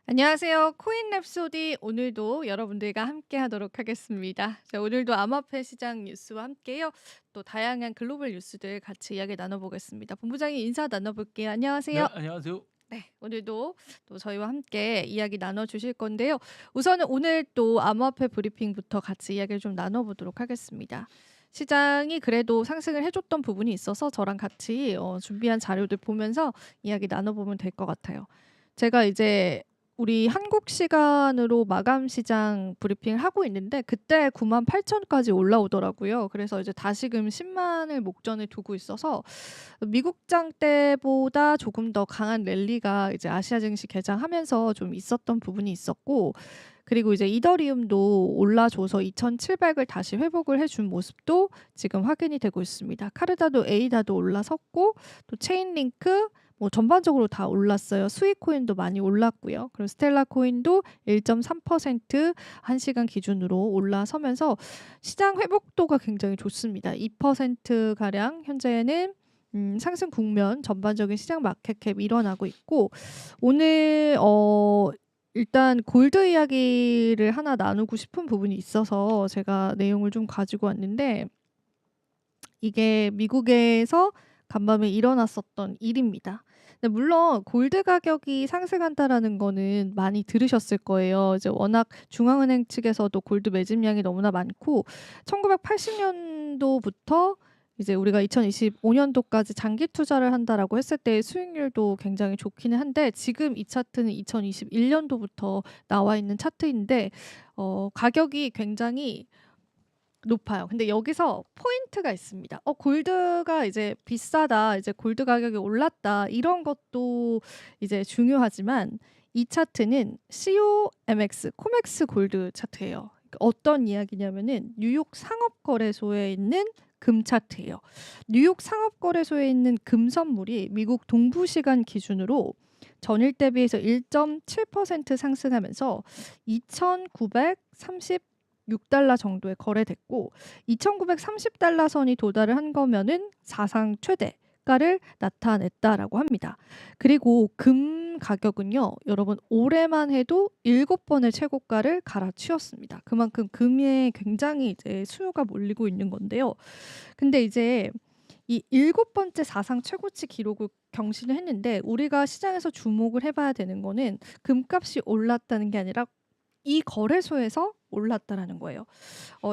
안녕하세요. 코인 랩소디 오늘도 여러분들과 함께 하도록 하겠습니다. 자, 오늘도 암호화폐 시장 뉴스와 함께요. 또 다양한 글로벌 뉴스들 같이 이야기 나눠보겠습니다. 본부장님 인사 나눠볼게요. 네, 안녕하세요. 안녕하세요. 네, 오늘도 또 저희와 함께 이야기 나눠주실 건데요. 우선은 오늘 또 암호화폐 브리핑부터 같이 이야기를 좀 나눠보도록 하겠습니다. 시장이 그래도 상승을 해줬던 부분이 있어서 저랑 같이 준비한 자료들 보면서 이야기 나눠보면 될 것 같아요. 제가 이제 우리 한국 시간으로 마감 시장 브리핑을 하고 있는데 그때 98,000까지 올라오더라고요. 그래서 이제 다시금 10만을 목전에 두고 있어서 미국장 때보다 조금 더 강한 랠리가 이제 아시아 증시 개장하면서 좀 있었던 부분이 있었고, 그리고 이제 이더리움도 올라줘서 2,700을 다시 회복을 해준 모습도 지금 확인이 되고 있습니다. 카르다도 에이다도 올라섰고, 또 체인링크 뭐 전반적으로 다 올랐어요. 스위코인도 많이 올랐고요. 그리고 스텔라 코인도 1.3% 1시간 기준으로 올라서면서 시장 회복도가 굉장히 좋습니다. 2%가량 현재는 상승 국면 전반적인 시장 마켓캡 일어나고 있고, 오늘 일단 골드 이야기를 하나 나누고 싶은 부분이 있어서 제가 내용을 좀 가지고 왔는데, 이게 미국에서 간밤에 일어났었던 일입니다. 근데 물론 골드 가격이 상승한다라는 거는 많이 들으셨을 거예요. 이제 워낙 중앙은행 측에서도 골드 매집량이 너무나 많고 1980년도부터 이제 우리가 2025년도까지 장기 투자를 한다라고 했을 때 수익률도 굉장히 좋기는 한데, 지금 이 차트는 2021년도부터 나와 있는 차트인데 가격이 굉장히 높아요. 근데 여기서 포인트가 있습니다. 골드가 이제 비싸다, 이제 골드 가격이 올랐다, 이런 것도 이제 중요하지만 이 차트는 COMX, 코맥스 골드 차트예요. 그러니까 어떤 이야기냐면은 뉴욕 상업거래소에 있는 금 차트예요. 뉴욕 상업거래소에 있는 금 선물이 미국 동부 시간 기준으로 전일 대비해서 1.7% 상승하면서 2,936달러 정도에 거래됐고, 2,930달러 선이 도달을 한 거면은 사상 최대가를 나타냈다라고 합니다. 그리고 금 가격은요, 여러분 올해만 해도 7번의 최고가를 갈아치웠습니다. 그만큼 금에 굉장히 이제 수요가 몰리고 있는 건데요. 근데 이제 이 7번째 사상 최고치 기록을 경신을 했는데, 우리가 시장에서 주목을 해봐야 되는 거는 금값이 올랐다는 게 아니라 이 거래소에서 올랐다라는 거예요.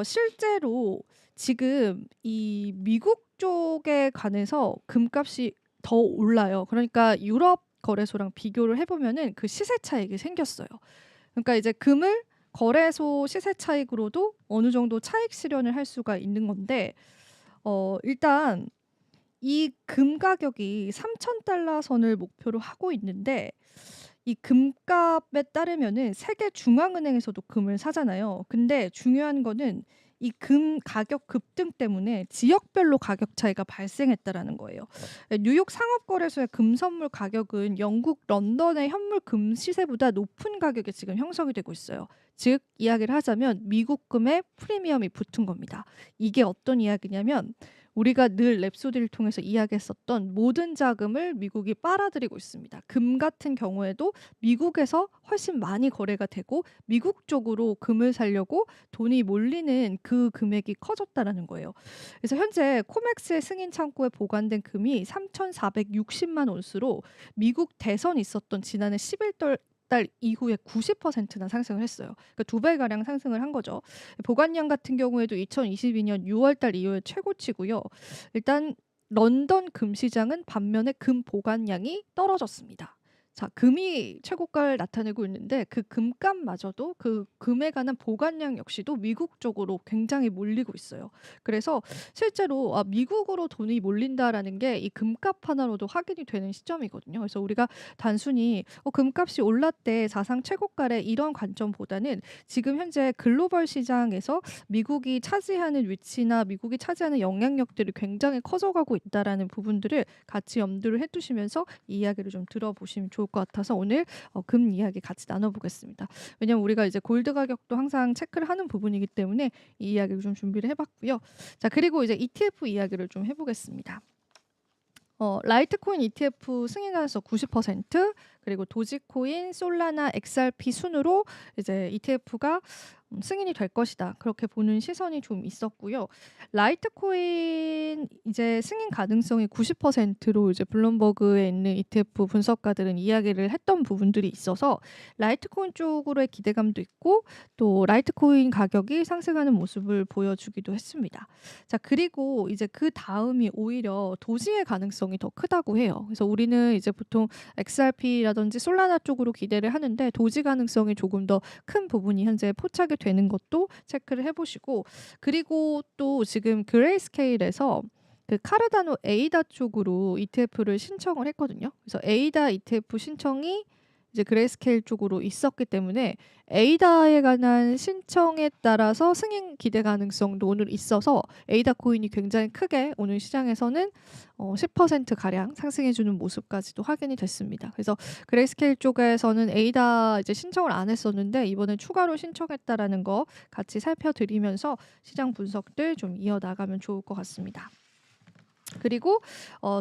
실제로 지금 이 미국 쪽에 관해서 금값이 더 올라요. 그러니까 유럽 거래소랑 비교를 해보면은 그 시세 차익이 생겼어요. 그러니까 이제 금을 거래소 시세 차익으로도 어느 정도 차익 실현을 할 수가 있는 건데, 일단 이 금 가격이 3,000달러 선을 목표로 하고 있는데, 이 금값에 따르면은 세계 중앙은행에서도 금을 사잖아요. 근데 중요한 거는 이 금 가격 급등 때문에 지역별로 가격 차이가 발생했다라는 거예요. 뉴욕 상업거래소의 금 선물 가격은 영국 런던의 현물 금 시세보다 높은 가격에 지금 형성이 되고 있어요. 즉 이야기를 하자면 미국 금에 프리미엄이 붙은 겁니다. 이게 어떤 이야기냐면, 우리가 늘 랩소디를 통해서 이야기했었던 모든 자금을 미국이 빨아들이고 있습니다. 금 같은 경우에도 미국에서 훨씬 많이 거래가 되고 미국 쪽으로 금을 사려고 돈이 몰리는 그 금액이 커졌다라는 거예요. 그래서 현재 코맥스의 승인 창고에 보관된 금이 3,460만 온스로 미국 대선이 있었던 지난해 11달 달 이후에 90%나 상승을 했어요. 그러니까 2배가량 상승을 한 거죠. 보관량 같은 경우에도 2022년 6월 달 이후에 최고치고요. 일단 런던 금시장은 반면에 금 보관량이 떨어졌습니다. 자, 금이 최고가를 나타내고 있는데 그 금값마저도, 그 금에 관한 보관량 역시도 미국 쪽으로 굉장히 몰리고 있어요. 그래서 실제로 미국으로 돈이 몰린다라는 게 이 금값 하나로도 확인이 되는 시점이거든요. 그래서 우리가 단순히 금값이 올랐대, 사상 최고가래, 이런 관점보다는 지금 현재 글로벌 시장에서 미국이 차지하는 위치나 미국이 차지하는 영향력들이 굉장히 커져가고 있다라는 부분들을 같이 염두를 해두시면서 이 이야기를 좀 들어보시면 좋을 것 같아서 오늘 금 이야기 같이 나눠보겠습니다. 왜냐면 우리가 이제 골드 가격도 항상 체크를 하는 부분이기 때문에 이 이야기를 좀 준비를 해봤고요. 자, 그리고 이제 ETF 이야기를 좀 해보겠습니다. 라이트코인 ETF 승인 가능성 90%, 그리고 도지코인, 솔라나, XRP 순으로 이제 ETF가 승인이 될 것이다. 그렇게 보는 시선이 좀 있었고요. 라이트코인 이제 승인 가능성이 90%로 이제 블룸버그에 있는 ETF 분석가들은 이야기를 했던 부분들이 있어서 라이트코인 쪽으로의 기대감도 있고 또 라이트코인 가격이 상승하는 모습을 보여주기도 했습니다. 자, 그리고 이제 그 다음이 오히려 도지의 가능성이 더 크다고 해요. 그래서 우리는 이제 보통 XRP라든지 솔라나 쪽으로 기대를 하는데 도지 가능성이 조금 더 큰 부분이 현재 포착이 되는 것도 체크를 해보시고, 그리고 또 지금 그레이스케일에서 그 카르다노 에이다 쪽으로 ETF를 신청을 했거든요. 그래서 에이다 ETF 신청이 이제 그레이스케일 쪽으로 있었기 때문에 에이다에 관한 신청에 따라서 승인 기대 가능성도 오늘 있어서 에이다 코인이 굉장히 크게 오늘 시장에서는 10% 가량 상승해주는 모습까지도 확인이 됐습니다. 그래서 그레이스케일 쪽에서는 에이다 이제 신청을 안 했었는데 이번에 추가로 신청했다라는 거 같이 살펴드리면서 시장 분석들 좀 이어나가면 좋을 것 같습니다. 그리고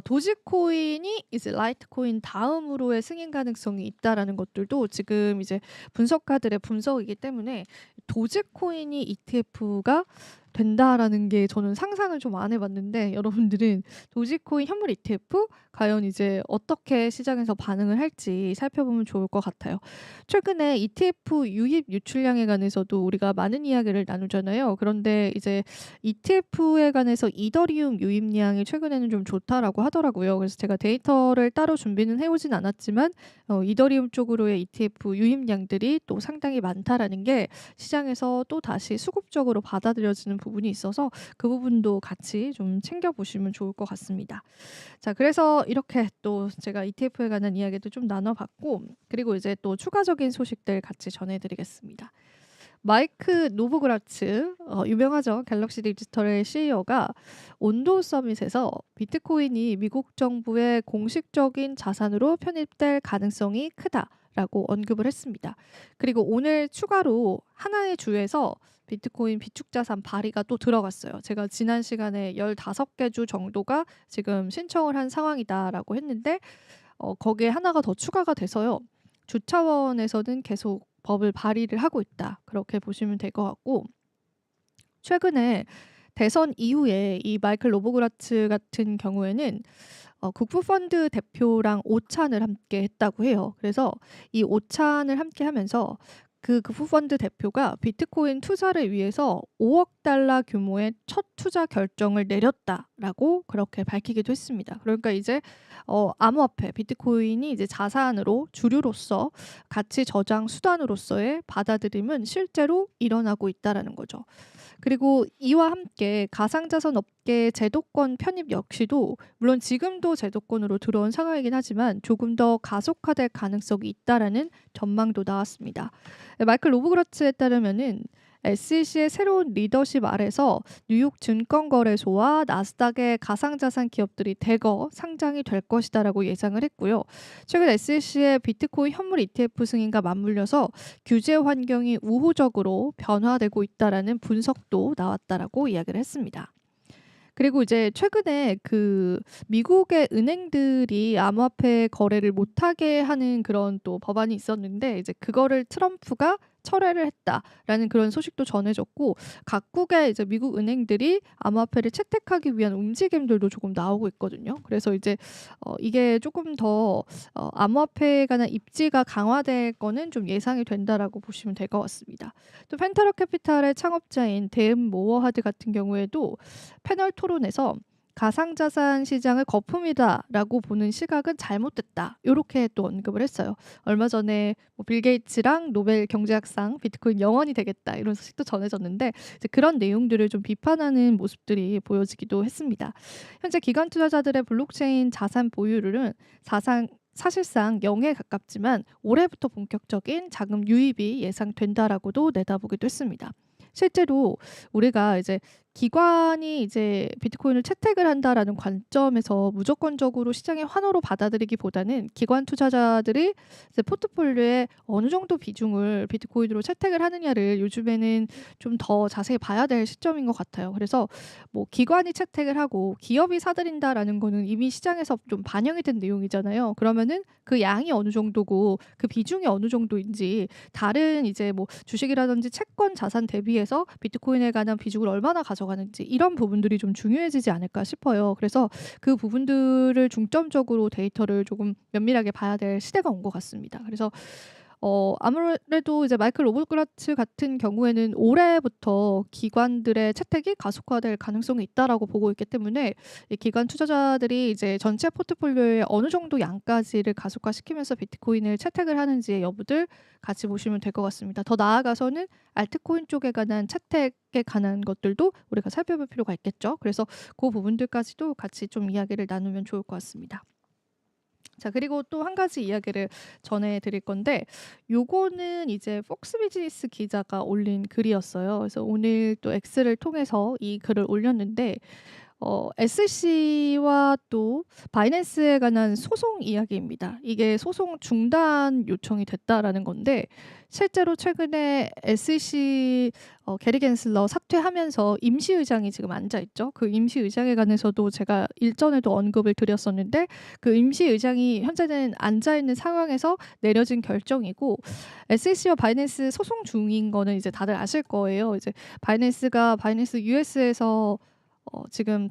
도지코인이 이제 라이트코인 다음으로의 승인 가능성이 있다라는 것들도 지금 이제 분석가들의 분석이기 때문에 도지코인이 ETF가 된다라는 게 저는 상상을 좀 안 해봤는데 여러분들은 도지코인 현물 ETF 과연 이제 어떻게 시장에서 반응을 할지 살펴보면 좋을 것 같아요. 최근에 ETF 유입 유출량에 관해서도 우리가 많은 이야기를 나누잖아요. 그런데 이제 ETF에 관해서 이더리움 유입량이 최근에는 좀 좋다라고 하더라고요. 그래서 제가 데이터를 따로 준비는 해오진 않았지만 이더리움 쪽으로의 ETF 유입량들이 또 상당히 많다라는 게 시장에서 또 다시 수급적으로 받아들여지는 부분이 있어서 그 부분도 같이 좀 챙겨보시면 좋을 것 같습니다. 자, 그래서 이렇게 또 제가 ETF에 관한 이야기도 좀 나눠봤고, 그리고 이제 또 추가적인 소식들 같이 전해드리겠습니다. 마이크 노보그라츠, 유명하죠. 갤럭시 디지털의 CEO가 온도 서밋에서 비트코인이 미국 정부의 공식적인 자산으로 편입될 가능성이 크다라고 언급을 했습니다. 그리고 오늘 추가로 하나의 주에서 비트코인 비축자산 발의가 또 들어갔어요. 제가 지난 시간에 15개 주 정도가 지금 신청을 한 상황이다라고 했는데 거기에 하나가 더 추가가 돼서요. 주 차원에서는 계속 법을 발의를 하고 있다. 그렇게 보시면 될 것 같고, 최근에 대선 이후에 이 마이클 로보그라츠 같은 경우에는 국부펀드 대표랑 오찬을 함께 했다고 해요. 그래서 이 오찬을 함께 하면서 그 국부펀드 대표가 비트코인 투자를 위해서 5억 달러 규모의 첫 투자 결정을 내렸다라고 그렇게 밝히기도 했습니다. 그러니까 이제 암호화폐 비트코인이 이제 자산으로 주류로서 가치 저장 수단으로서의 받아들임은 실제로 일어나고 있다라는 거죠. 그리고 이와 함께 가상자산 업계 제도권 편입 역시도 물론 지금도 제도권으로 들어온 상황이긴 하지만 조금 더 가속화될 가능성이 있다라는 전망도 나왔습니다. 마이클 로브그라츠에 따르면은 SEC의 새로운 리더십 아래서 뉴욕 증권거래소와 나스닥의 가상자산 기업들이 대거 상장이 될 것이다라고 예상을 했고요. 최근 SEC의 비트코인 현물 ETF 승인과 맞물려서 규제 환경이 우호적으로 변화되고 있다라는 분석도 나왔다라고 이야기를 했습니다. 그리고 이제 최근에 그 미국의 은행들이 암호화폐 거래를 못하게 하는 그런 또 법안이 있었는데 이제 그거를 트럼프가 철회를 했다라는 그런 소식도 전해졌고, 각국의 이제 미국 은행들이 암호화폐를 채택하기 위한 움직임들도 조금 나오고 있거든요. 그래서 이제 이게 조금 더 암호화폐에 관한 입지가 강화될 거는 좀 예상이 된다라고 보시면 될 것 같습니다. 또 펜타러 캐피탈의 창업자인 데음 모어하드 같은 경우에도 패널 토론에서 가상자산 시장을 거품이다라고 보는 시각은 잘못됐다. 이렇게 또 언급을 했어요. 얼마 전에 빌 게이츠랑 노벨 경제학상 비트코인 영원이 되겠다 이런 소식도 전해졌는데 이제 그런 내용들을 좀 비판하는 모습들이 보여지기도 했습니다. 현재 기관 투자자들의 블록체인 자산 보유율은 사실상 0에 가깝지만 올해부터 본격적인 자금 유입이 예상된다라고도 내다보기도 했습니다. 실제로 우리가 이제 기관이 이제 비트코인을 채택을 한다라는 관점에서 무조건적으로 시장의 환호로 받아들이기보다는 기관 투자자들이 이제 포트폴리오에 어느 정도 비중을 비트코인으로 채택을 하느냐를 요즘에는 좀 더 자세히 봐야 될 시점인 것 같아요. 그래서 뭐 기관이 채택을 하고 기업이 사들인다라는 거는 이미 시장에서 좀 반영이 된 내용이잖아요. 그러면은 그 양이 어느 정도고 그 비중이 어느 정도인지 다른 이제 뭐 주식이라든지 채권 자산 대비해서 비트코인에 관한 비중을 얼마나 가져가는지 이런 부분들이 좀 중요해지지 않을까 싶어요. 그래서 그 부분들을 중점적으로 데이터를 조금 면밀하게 봐야 될 시대가 온 것 같습니다. 그래서 아무래도 이제 마이클 로버그라츠 같은 경우에는 올해부터 기관들의 채택이 가속화될 가능성이 있다라고 보고 있기 때문에 이 기관 투자자들이 이제 전체 포트폴리오의 어느 정도 양까지를 가속화시키면서 비트코인을 채택을 하는지의 여부들 같이 보시면 될 것 같습니다. 더 나아가서는 알트코인 쪽에 관한 채택에 관한 것들도 우리가 살펴볼 필요가 있겠죠. 그래서 그 부분들까지도 같이 좀 이야기를 나누면 좋을 것 같습니다. 자, 그리고 또 한 가지 이야기를 전해드릴 건데 요거는 이제 폭스 비즈니스 기자가 올린 글이었어요. 그래서 오늘 또 X를 통해서 이 글을 올렸는데 SEC와 또 바이낸스에 관한 소송 이야기입니다. 이게 소송 중단 요청이 됐다라는 건데 실제로 최근에 SEC 게리 겐슬러 사퇴하면서 임시의장이 지금 앉아 있죠. 그 임시의장에 관해서도 제가 일전에도 언급을 드렸었는데 그 임시의장이 현재는 앉아 있는 상황에서 내려진 결정이고 SEC와 바이낸스 소송 중인 거는 이제 다들 아실 거예요. 이제 바이낸스가 바이낸스 US에서 지금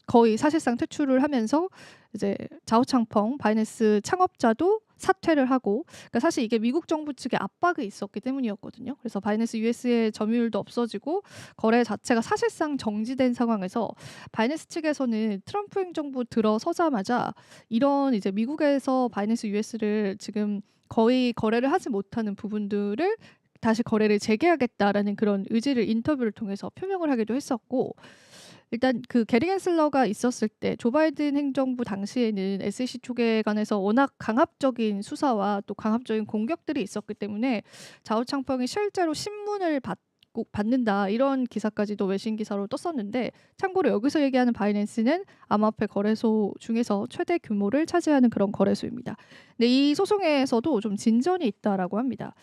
거의 사실상 퇴출을 하면서 이제 자우창펑 바이낸스 창업자도 사퇴를 하고, 그러니까 사실 이게 미국 정부 측의 압박이 있었기 때문이었거든요. 그래서 바이낸스 US의 점유율도 없어지고 거래 자체가 사실상 정지된 상황에서 바이낸스 측에서는 트럼프 행정부 들어서자마자 이런 이제 미국에서 바이낸스 US를 지금 거의 거래를 하지 못하는 부분들을 다시 거래를 재개하겠다라는 그런 의지를 인터뷰를 통해서 표명을 하기도 했었고, 일단 그 게리 겐슬러가 있었을 때 조 바이든 행정부 당시에는 SEC 쪽에 관해서 워낙 강압적인 수사와 또 강압적인 공격들이 있었기 때문에 자우창펑이 실제로 신문을 받는다 이런 기사까지도 외신 기사로 떴었는데, 참고로 여기서 얘기하는 바이낸스는 암호화폐 거래소 중에서 최대 규모를 차지하는 그런 거래소입니다. 근데 이 소송에서도 좀 진전이 있다라고 합니다.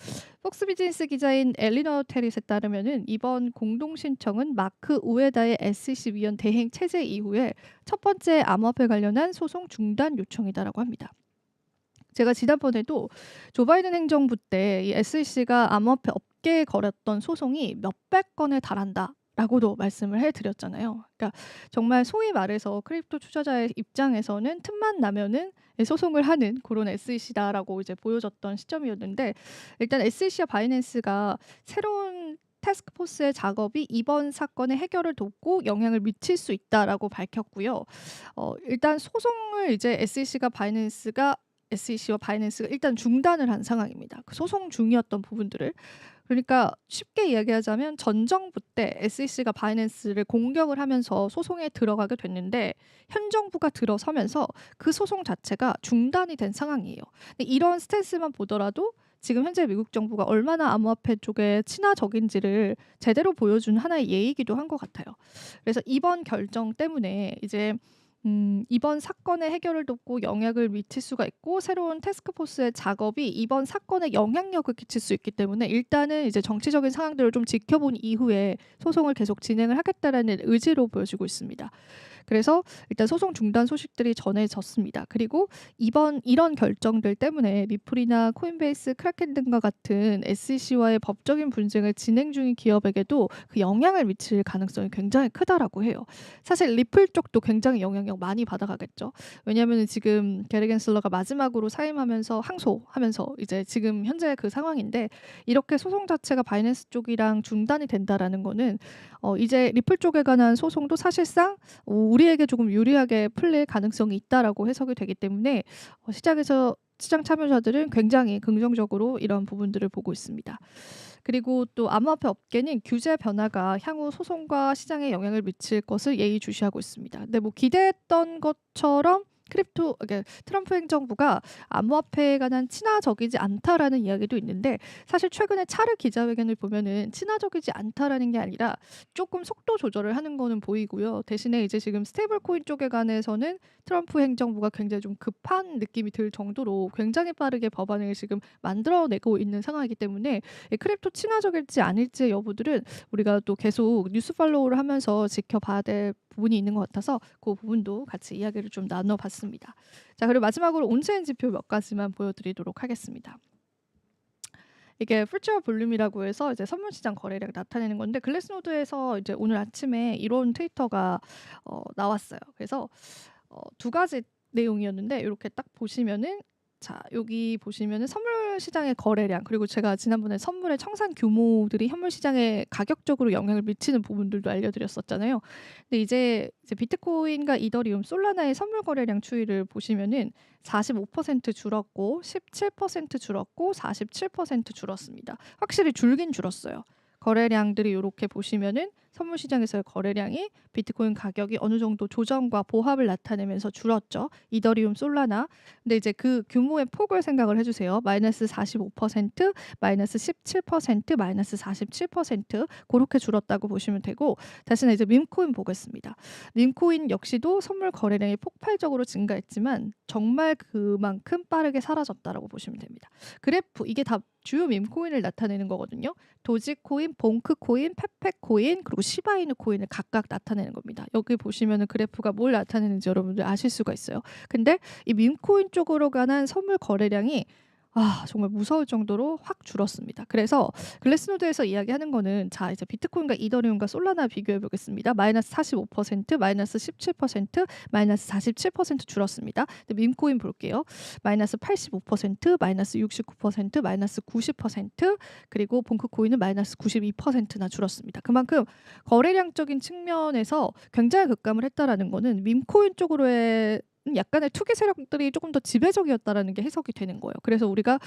폭스 비즈니스 기자인 엘리너 테릿에 따르면은 이번 공동 신청은 마크 우에다의 SEC 위원 대행 체제 이후에 첫 번째 암호화폐 관련한 소송 중단 요청이다라고 합니다. 제가 지난번에도 조 바이든 행정부 때 이 SEC가 암호화폐 업계에 걸었던 소송이 몇백 건에 달한다라고도 말씀을 해드렸잖아요. 그러니까 정말 소위 말해서 크립토 투자자의 입장에서는 틈만 나면은 소송을 하는 그런 SEC다라고 이제 보여졌던 시점이었는데, 일단 SEC와 바이낸스가 새로운 태스크포스의 작업이 이번 사건의 해결을 돕고 영향을 미칠 수 있다라고 밝혔고요. 일단 소송을 이제 SEC와 바이낸스가 일단 중단을 한 상황입니다. 그 소송 중이었던 부분들을. 그러니까 쉽게 이야기하자면 전 정부 때 SEC가 바이낸스를 공격을 하면서 소송에 들어가게 됐는데 현 정부가 들어서면서 그 소송 자체가 중단이 된 상황이에요. 근데 이런 스탠스만 보더라도 지금 현재 미국 정부가 얼마나 암호화폐 쪽에 친화적인지를 제대로 보여준 하나의 예이기도 한 것 같아요. 그래서 이번 결정 때문에 이제 이번 사건의 해결을 돕고 영향을 미칠 수가 있고 새로운 태스크포스의 작업이 이번 사건에 영향력을 끼칠 수 있기 때문에 일단은 이제 정치적인 상황들을 좀 지켜본 이후에 소송을 계속 진행을 하겠다라는 의지로 보여지고 있습니다. 그래서 일단 소송 중단 소식들이 전해졌습니다. 그리고 이런 결정들 때문에 리플이나 코인베이스, 크라켄 등과 같은 SEC와의 법적인 분쟁을 진행 중인 기업에게도 그 영향을 미칠 가능성이 굉장히 크다라고 해요. 사실 리플 쪽도 굉장히 영향력 많이 받아가겠죠. 왜냐하면 지금 게리 겐슬러가 마지막으로 사임하면서 항소하면서 이제 지금 현재 그 상황인데, 이렇게 소송 자체가 바이낸스 쪽이랑 중단이 된다라는 거는 이제 리플 쪽에 관한 소송도 사실상 우리에게 조금 유리하게 풀릴 가능성이 있다라고 해석이 되기 때문에 시장 참여자들은 굉장히 긍정적으로 이런 부분들을 보고 있습니다. 그리고 또 암호화폐 업계는 규제 변화가 향후 소송과 시장에 영향을 미칠 것을 예의주시하고 있습니다. 근데 뭐 기대했던 것처럼 크립토 그러니까 트럼프 행정부가 암호화폐에 관한 친화적이지 않다라는 이야기도 있는데 사실 최근에 차르 기자회견을 보면은 친화적이지 않다라는 게 아니라 조금 속도 조절을 하는 거는 보이고요. 대신에 이제 지금 스테이블 코인 쪽에 관해서는 트럼프 행정부가 굉장히 좀 급한 느낌이 들 정도로 굉장히 빠르게 법안을 지금 만들어내고 있는 상황이기 때문에 이 크립토 친화적일지 아닐지의 여부들은 우리가 또 계속 뉴스 팔로우를 하면서 지켜봐야 될 부분이 있는 것 같아서 그 부분도 같이 이야기를 좀 나눠봤습니다. 자, 그리고 마지막으로 온체인 지표 몇 가지만 보여드리도록 하겠습니다. 이게 퓨처 볼륨이라고 해서 이제 선물 시장 거래량 나타내는 건데 글래스노드에서 이제 오늘 아침에 이런 트위터가 나왔어요. 그래서 두 가지 내용이었는데 이렇게 딱 보시면은 자 여기 보시면은 선물 시장의 거래량 그리고 제가 지난번에 선물의 청산 규모들이 현물 시장에 가격적으로 영향을 미치는 부분들도 알려드렸었잖아요. 근데 이제 비트코인과 이더리움, 솔라나의 선물 거래량 추이를 보시면은 45% 줄었고 17% 줄었고 47% 줄었습니다. 확실히 줄긴 줄었어요. 거래량들이 이렇게 보시면은 선물 시장에서의 거래량이 비트코인 가격이 어느 정도 조정과 보합을 나타내면서 줄었죠. 이더리움, 솔라나. 근데 이제 그 규모의 폭을 생각을 해주세요. 마이너스 45%, 마이너스 17%, 마이너스 47% 그렇게 줄었다고 보시면 되고 대신에 이제 밈코인 보겠습니다. 밈코인 역시도 선물 거래량이 폭발적으로 증가했지만 정말 그만큼 빠르게 사라졌다라고 보시면 됩니다. 그래프 이게 다 주요 밈코인을 나타내는 거거든요. 도지코인, 봉크코인, 페페코인 그리고 시바이누 코인을 각각 나타내는 겁니다. 여기 보시면은 그래프가 뭘 나타내는지 여러분들 아실 수가 있어요. 근데 이 밈코인 쪽으로 관한 선물 거래량이 정말 무서울 정도로 확 줄었습니다. 그래서 글래스노드에서 이야기하는 거는 자 이제 비트코인과 이더리움과 솔라나 비교해 보겠습니다. 마이너스 45%, 마이너스 17%, 마이너스 47% 줄었습니다. 근데 밈코인 볼게요. 마이너스 85%, 마이너스 69%, 마이너스 90% 그리고 봉크코인은 마이너스 92%나 줄었습니다. 그만큼 거래량적인 측면에서 굉장히 급감을 했다라는 거는 밈코인 쪽으로의 약간의 투기 세력들이 조금 더 지배적이었다라는 게 해석이 되는 거예요. 그래서 우리가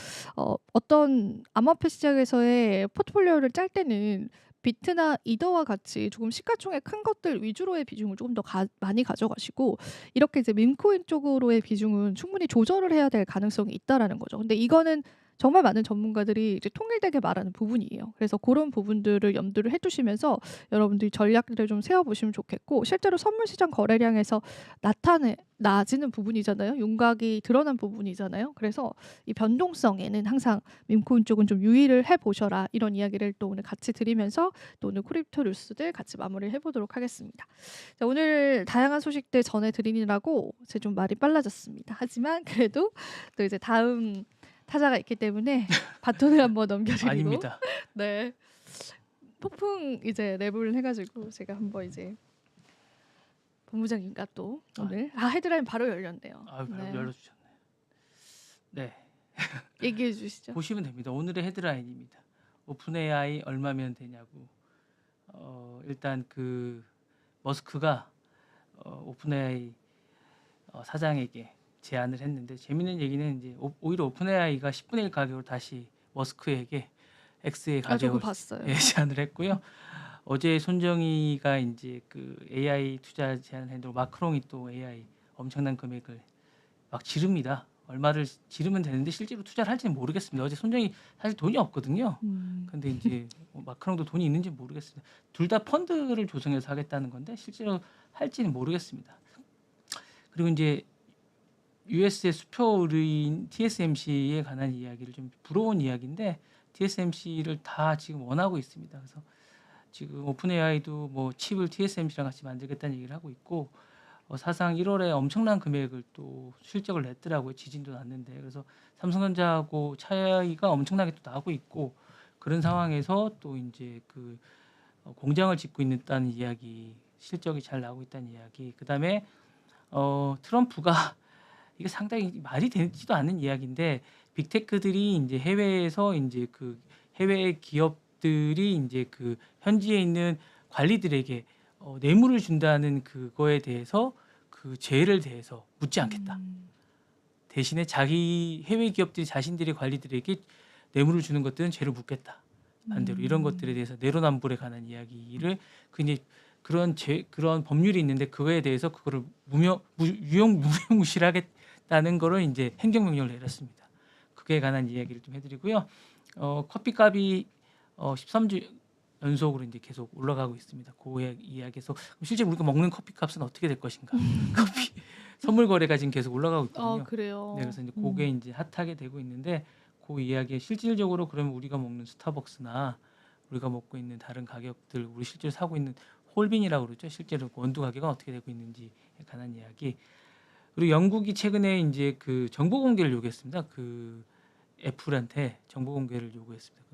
어떤 암호화폐 시장에서의 포트폴리오를 짤 때는 비트나 이더와 같이 조금 시가총액 큰 것들 위주로의 비중을 조금 더 많이 가져가시고 이렇게 이제 밈코인 쪽으로의 비중은 충분히 조절을 해야 될 가능성이 있다라는 거죠. 근데 이거는 정말 많은 전문가들이 이제 통일되게 말하는 부분이에요. 그래서 그런 부분들을 염두를 해두시면서 여러분들이 전략들을 좀 세워보시면 좋겠고 실제로 선물 시장 거래량에서 나지는 부분이잖아요. 윤곽이 드러난 부분이잖아요. 그래서 이 변동성에는 항상 밈코인 쪽은 좀 유의를 해보셔라 이런 이야기를 또 오늘 같이 드리면서 또 오늘 크립토 뉴스들 같이 마무리를 해보도록 하겠습니다. 자, 오늘 다양한 소식들 전해드리느라고 제 좀 말이 빨라졌습니다. 하지만 그래도 또 이제 다음 타자가 있기 때문에 바톤을 한번 넘겨드리고 아닙니다. 네 폭풍 이제 랩을 해가지고 제가 한번 이제 본부장님과 또 오늘 헤드라인 바로 열렸네요. 바로 네. 열어주셨네. 네. 얘기해 주시죠. 보시면 됩니다. 오늘의 헤드라인입니다. 오픈 AI 얼마면 되냐고. 일단 그 머스크가 오픈 AI 사장에게 제안을 했는데 재밌는 얘기는 이제 오히려 오픈 AI가 10분의 1 가격으로 다시 머스크에게 X의 가격을 제안을 했고요. 어제 손정희가 이제 그 AI 투자 제안을 했는데 마크롱이 또 AI 엄청난 금액을 막 지릅니다. 얼마를 지르면 되는데 실제로 투자를 할지는 모르겠습니다. 어제 손정희 사실 돈이 없거든요. 근데 이제 마크롱도 돈이 있는지 모르겠습니다. 둘 다 펀드를 조성해서 하겠다는 건데 실제로 할지는 모르겠습니다. 그리고 이제 US의 수표 의뢰인 TSMC에 관한 이야기를 좀 부러운 이야기인데 TSMC를 다 지금 원하고 있습니다. 그래서 지금 오픈 AI도 뭐 칩을 TSMC랑 같이 만들겠다는 얘기를 하고 있고 사상 1월에 엄청난 금액을 또 실적을 냈더라고요. 지진도 났는데 그래서 삼성전자하고 차이가 엄청나게 또 나고 있고 그런 상황에서 또 이제 그 공장을 짓고 있다는 이야기, 실적이 잘 나오고 있다는 이야기. 그다음에 트럼프가 이게 상당히 말이 되지도 않는 이야기인데 빅테크들이 이제 해외에서 이제 그 해외 기업들이 이제 그 현지에 있는 관리들에게 뇌물을 준다는 그거에 대해서 그 죄를 대해서 묻지 않겠다. 대신에 자기 해외 기업들이 자신들의 관리들에게 뇌물을 주는 것들은 죄를 묻겠다. 반대로 이런 것들에 대해서 내로남불에 관한 이야기를 그 이제 그런 법률이 있는데 그거에 대해서 그거를 무용무실을 하겠다는 거를 이제 행정명령을 내렸습니다. 그에 관한 이야기를 좀 해드리고요. 커피값이 13주 연속으로 이제 계속 올라가고 있습니다. 그 이야기에서 실제 우리가 먹는 커피값은 어떻게 될 것인가? 커피 선물 거래가 지금 계속 올라가고 있거든요. 그래요. 네, 그래서 이제 그게 이제 핫하게 되고 있는데 그 이야기에 실질적으로 그러면 우리가 먹는 스타벅스나 우리가 먹고 있는 다른 가격들, 우리 실제로 사고 있는 홀빈이라고 그러죠. 실제로 원두 가격은 어떻게 되고 있는지에 관한 이야기. 그리고 영국이 최근에 이제 그 정보 공개를 요구했습니다. 그 애플한테 정보 공개를 요구했습니다.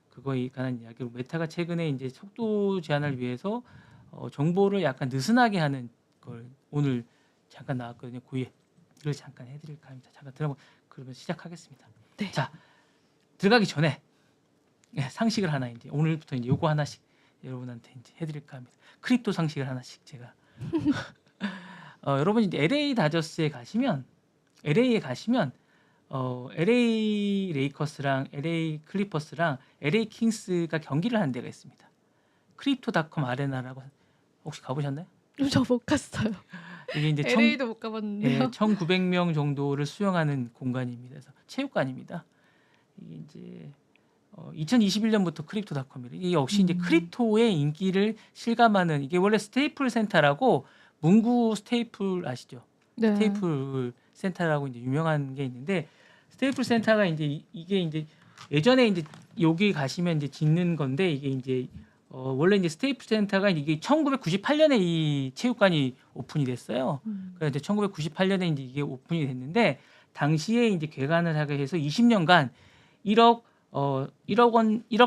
그거에 관한 이야기로 메타가 최근에 이제 속도 제한을 위해서 정보를 약간 느슨하게 하는 걸 오늘 잠깐 나왔거든요. 그 얘기를 잠깐 해드릴까 합니다. 잠깐 들어보 그러면 시작하겠습니다. 네. 자, 들어가기 전에 상식을 하나 이제 오늘부터 이제 요거 하나씩 여러분한테 이제 해드릴까 합니다. 크립토 상식을 하나씩 제가 여러분 이제 LA 다저스에 가시면 LA에 가시면 LA 레이커스랑 LA 클리퍼스랑 LA 킹스가 경기를 하는 데가 있습니다. 크립토닷컴 아레나라고 혹시 가보셨나요? 저 못 갔어요. 이게 이제 LA도 못 가봤는데요. 1,900명 정도를 수용하는 공간입니다. 그래서 체육관입니다. 이게 이제 2021년부터 크립토닷컴이래. 이게 역시 이제 크립토의 인기를 실감하는 이게 원래 스테이플 센터라고 문구 스테이플 아시죠? 네. 스테이플 센터라고 이제 유명한 게 있는데 스테이플 센터가 이제 이게 이제 예전에 이제 여기 가시면 이제 짓는 건데 이게 이제 원래 이제 스테이플 센터가 이게 1998년에 이 체육관이 오픈이 됐어요. 그래서 이제 1998년에 이제 이게 오픈이 됐는데 당시에 이제 개관을 하게 해서 20년간 1억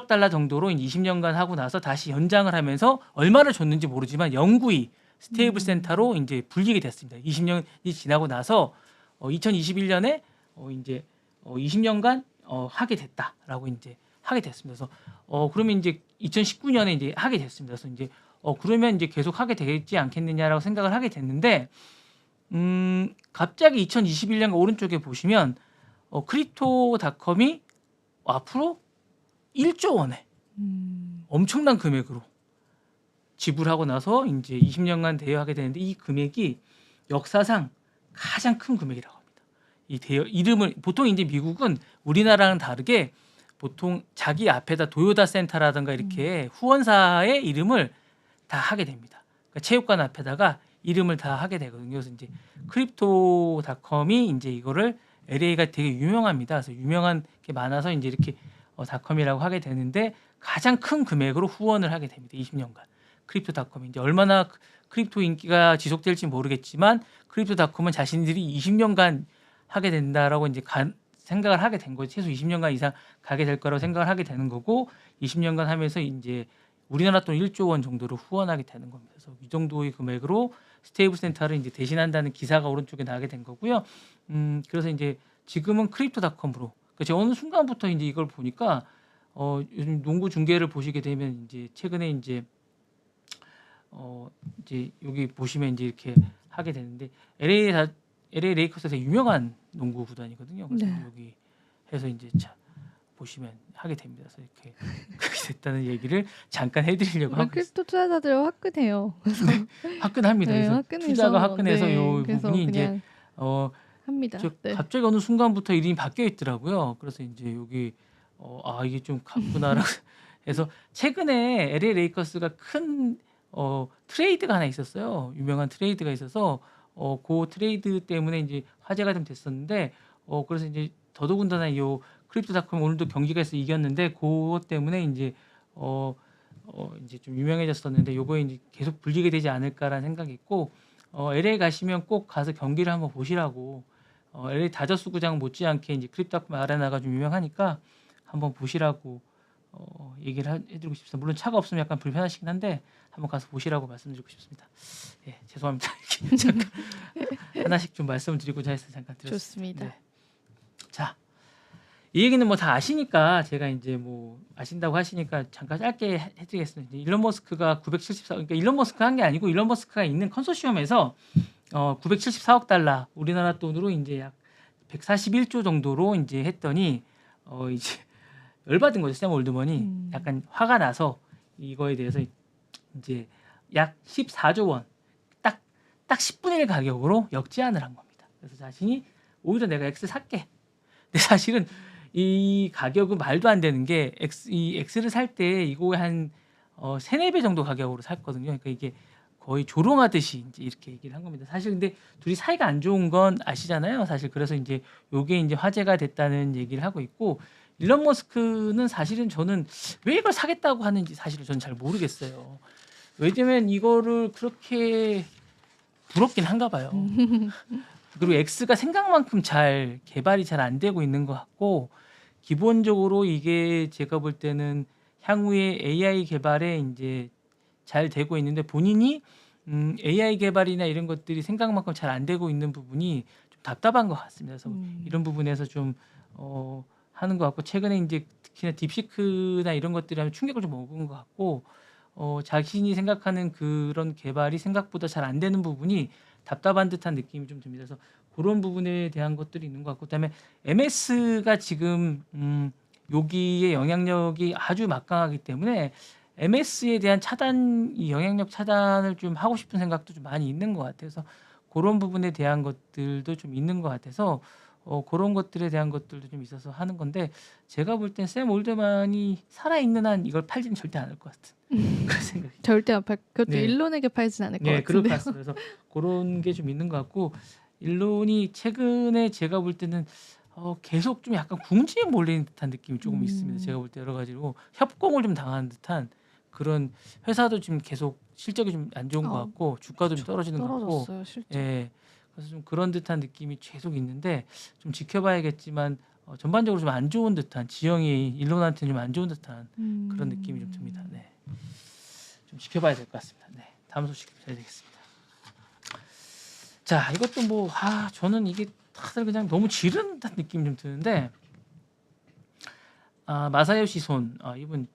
달러 정도로 이제 20년간 하고 나서 다시 연장을 하면서 얼마를 줬는지 모르지만 영구히 스테이블 센터로 이제 불리게 됐습니다. 20년이 지나고 나서 2021년에 이제 20년간 하게 됐다라고 이제 하게 됐습니다. 그래서 그러면 이제 2019년에 이제 하게 됐습니다. 그래서 이제 그러면 이제 계속 하게 되지 않겠느냐라고 생각을 하게 됐는데 갑자기 2021년 오른쪽에 보시면 크립토닷컴이 앞으로 1조 원의 엄청난 금액으로 지불하고 나서 이제 20년간 대여하게 되는데 이 금액이 역사상 가장 큰 금액이라고 합니다. 이 대여 이름을 보통 이제 미국은 우리나라랑 다르게 보통 자기 앞에다 도요다 센터라든가 이렇게 후원사의 이름을 다 하게 됩니다. 그러니까 체육관 앞에다가 이름을 다 하게 되거든요. 그래서 이제 크립토닷컴이 이제 이거를 LA가 되게 유명합니다. 그래서 유명한 게 많아서 이제 이렇게 닷컴이라고 하게 되는데 가장 큰 금액으로 후원을 하게 됩니다. 20년간. 크립토닷컴이 이제 얼마나 크립토 인기가 지속될지 모르겠지만 크립토닷컴은 자신들이 20년간 하게 된다라고 이제 생각을 하게 된 거죠. 최소 20년간 이상 가게 될 거라고 생각을 하게 되는 거고 20년간 하면서 이제 우리나라 돈 1조 원 정도로 후원하게 되는 겁니다. 그래서 이 정도의 금액으로 스테이블 센터를 이제 대신한다는 기사가 오른쪽에 나게 된 거고요. 그래서 이제 지금은 크립토닷컴으로 그러니까 제가 어느 순간부터 이제 이걸 보니까 요즘 농구 중계를 보시게 되면 이제 최근에 이제 여기 보시면 이제 이렇게 하게 되는데 LA 레이커스에서 유명한 농구 구단이거든요. 그래서 네. 여기 해서 이제 보시면 하게 됩니다. 그래서 이렇게 그렇게 됐다는 얘기를 잠깐 해드리려고 하고 있습니다. 크립토 투자자들 화끈해요. 화끈합니다. 네, 그래서 화끈해서, 투자가 화끈해서 네, 요 그래서 부분이 이제 그냥 합니다. 네. 갑자기 어느 순간부터 이름이 바뀌어 있더라고요. 그래서 이제 여기 이게 좀 같구나라고 해서 최근에 LA 레이커스가 큰 트레이드가 하나 있었어요. 유명한 트레이드가 있어서 그 트레이드 때문에 이제 화제가 좀 됐었는데 그래서 이제 더더군다나 요 크립토닷컴 오늘도 경기가 있어 이겼는데 그것 때문에 이제 이제 좀 유명해졌었는데 요거에 이제 계속 불리게 되지 않을까라는 생각이 있고 LA 가시면 꼭 가서 경기를 한번 보시라고 LA 다저스 구장 못지않게 이제 크립토닷컴 아레나가 좀 유명하니까 한번 보시라고 얘기를 해드리고 싶습니다. 물론 차가 없으면 약간 불편하시긴 한데 한번 가서 보시라고 말씀드리고 싶습니다. 예, 죄송합니다. 잠깐 하나씩 좀 말씀을 드리고자 해서 잠깐 드렸습니다. 좋습니다. 네. 자, 이 얘기는 뭐 다 아시니까 제가 이제 뭐 아신다고 하시니까 잠깐 짧게 해드리겠습니다. 일론 머스크가 974, 그러니까 일론 머스크가 한 게 아니고 일론 머스크가 있는 컨소시엄에서 974억 달러 우리나라 돈으로 이제 약 141조 정도로 이제 했더니 이제 열받은 거죠. 샘 올드먼이 약간 화가 나서 이거에 대해서 이제 약 14조 원, 딱 10분의 1 가격으로 역제안을 한 겁니다. 그래서 자신이 오히려 내가 X 살게. 근데 사실은 이 가격은 말도 안 되는 게 이 X를 살 때 이거 한 3, 4배 정도 가격으로 샀거든요. 그러니까 이게 거의 조롱하듯이 이제 이렇게 얘기를 한 겁니다. 사실 근데 둘이 사이가 안 좋은 건 아시잖아요. 사실 그래서 이제 요게 이제 화제가 됐다는 얘기를 하고 있고 일론 머스크는 사실은 저는 왜 이걸 사겠다고 하는지 사실은 저는 잘 모르겠어요. 왜냐면 이거를 그렇게 부럽긴 한가 봐요. 그리고 X가 생각만큼 잘 개발이 잘 안 되고 있는 것 같고 기본적으로 이게 제가 볼 때는 향후에 AI 개발에 이제 잘 되고 있는데 본인이 AI 개발이나 이런 것들이 생각만큼 잘 안 되고 있는 부분이 좀 답답한 것 같습니다. 그래서 이런 부분에서 좀 하는 것 같고 최근에 이제 특히나 딥시크나 이런 것들이 하면 충격을 좀 먹은 것 같고 자신이 생각하는 그런 개발이 생각보다 잘 안 되는 부분이 답답한 듯한 느낌이 좀 듭니다. 그래서 그런 부분에 대한 것들이 있는 것 같고 그다음에 MS가 지금 여기에 영향력이 아주 막강하기 때문에 MS에 대한 차단, 이 영향력 차단을 좀 하고 싶은 생각도 좀 많이 있는 것 같아요. 그래서 그런 부분에 대한 것들도 좀 있는 것 같아서 그런 것들에 대한 것들도 좀 있어서 하는 건데 제가 볼 땐 샘 올드만이 살아있는 한 이걸 팔지는 절대 않을 것 같은 그런 생각이. 절대 안 팔. 그것도 네. 일론에게 팔진 않을 것 네, 그럴 것 같은데요. 같습니다. 그래서 그런 게 좀 있는 것 같고 일론이 최근에 제가 볼 때는 계속 좀 약간 궁지에 몰리는 듯한 느낌이 조금 있습니다. 제가 볼 때 여러 가지로 협공을 좀 당하는 듯한 그런 회사도 지금 계속 실적이 좀 안 좋은 것 같고 주가도 좀 떨어지는 것 같고 떨어졌어요, 실제. 예, 그래서 좀 그런 듯한 느낌이 계속 있는데 좀 지켜봐야겠지만 전반적으로 좀 안 좋은 듯한 지형이 일론한테는 좀 안 좋은 듯한 그런 느낌이 좀 듭니다. 네, 좀 지켜봐야 될 것 같습니다. 네, 다음 소식 해야 되겠습니다. 자, 이것도 뭐 저는 이게 다들 그냥 너무 지르는 듯한 느낌이 좀 드는데 마사요시 손 이분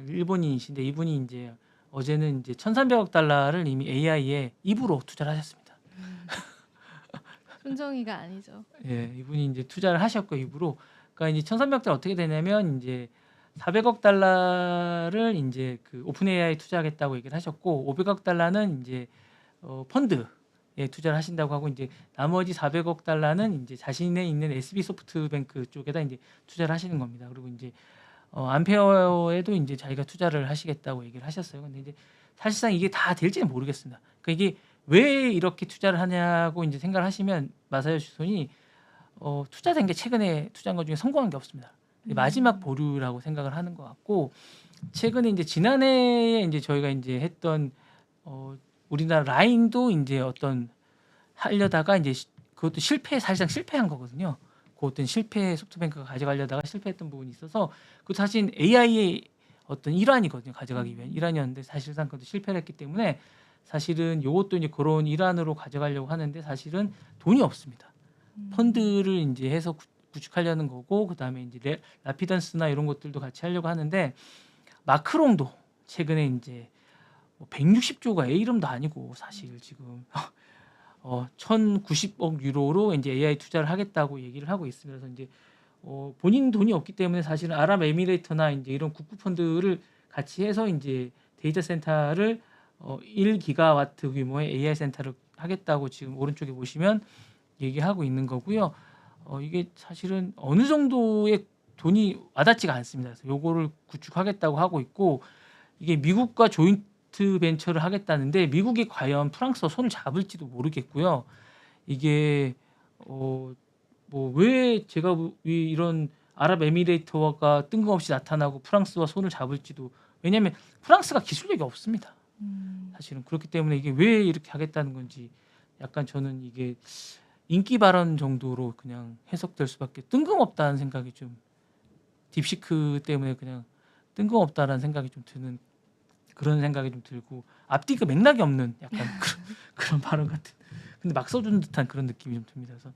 일본인이신데 이분이 이제 어제는 이제 1,300억 달러를 이미 AI에 입으로 투자를 하셨습니다. 순정이가 아니죠. 예, 이분이 이제 투자를 하셨고 입으로 그러니까 이제 1,300억 달러 어떻게 되냐면 이제 400억 달러를 이제 그 오픈 AI 투자하겠다고 얘기를 하셨고 500억 달러는 이제 펀드에 투자를 하신다고 하고 이제 나머지 400억 달러는 이제 자신의 있는 SB 소프트뱅크 쪽에다 이제 투자를 하시는 겁니다. 그리고 이제 암페어에도 이제 자기가 투자를 하시겠다고 얘기를 하셨어요. 근데 이제 사실상 이게 다 될지는 모르겠습니다. 그러니까 이게 왜 이렇게 투자를 하냐고 이제 생각을 하시면 마사요시 손이 투자된 게 최근에 투자한 것 중에 성공한 게 없습니다. 마지막 보류라고 생각을 하는 것 같고 최근에 이제 지난해에 이제 저희가 이제 했던 우리나라 라인도 이제 어떤 하려다가 이제 그것도 사실상 실패한 거거든요. 그것도 실패 소프트뱅크가 가져가려다가 실패했던 부분이 있어서 그 사실 AI의 어떤 일환이거든요. 가져가기 위한 일환이었는데 사실상 그것도 실패를 했기 때문에 사실은 이것도 이제 그런 일환으로 가져가려고 하는데 사실은 돈이 없습니다. 펀드를 이제 해서 구축하려는 거고 그다음에 이제 라피던스나 이런 것들도 같이 하려고 하는데 마크롱도 최근에 이제 160조가 애 이름도 아니고 사실 지금 1,090억 유로로 이제 AI 투자를 하겠다고 얘기를 하고 있습니다. 그래서 이제 본인 돈이 없기 때문에 사실은 아랍에미레이트나 이제 이런 국부 펀드를 같이 해서 이제 데이터 센터를 1기가와트 규모의 AI 센터를 하겠다고 지금 오른쪽에 보시면 얘기하고 있는 거고요. 이게 사실은 어느 정도의 돈이 와닿지가 않습니다. 그래서 요거를 구축하겠다고 하고 있고 이게 미국과 조인트 벤처를 하겠다는데 미국이 과연 프랑스와 손을 잡을지도 모르겠고요. 이게 뭐 왜 제가 이런 아랍에미레이트가 뜬금없이 나타나고 프랑스와 손을 잡을지도 왜냐하면 프랑스가 기술력이 없습니다. 사실은 그렇기 때문에 이게 왜 이렇게 하겠다는 건지 약간 저는 이게 인기 발언 정도로 그냥 해석될 수밖에 뜬금없다는 생각이 좀 딥시크 때문에 그냥 뜬금없다라는 생각이 좀 드는 그런 생각이 좀 들고 앞뒤가 맥락이 없는 약간 그런 발언 같은 근데 막 써주는 듯한 그런 느낌이 좀 듭니다. 그래서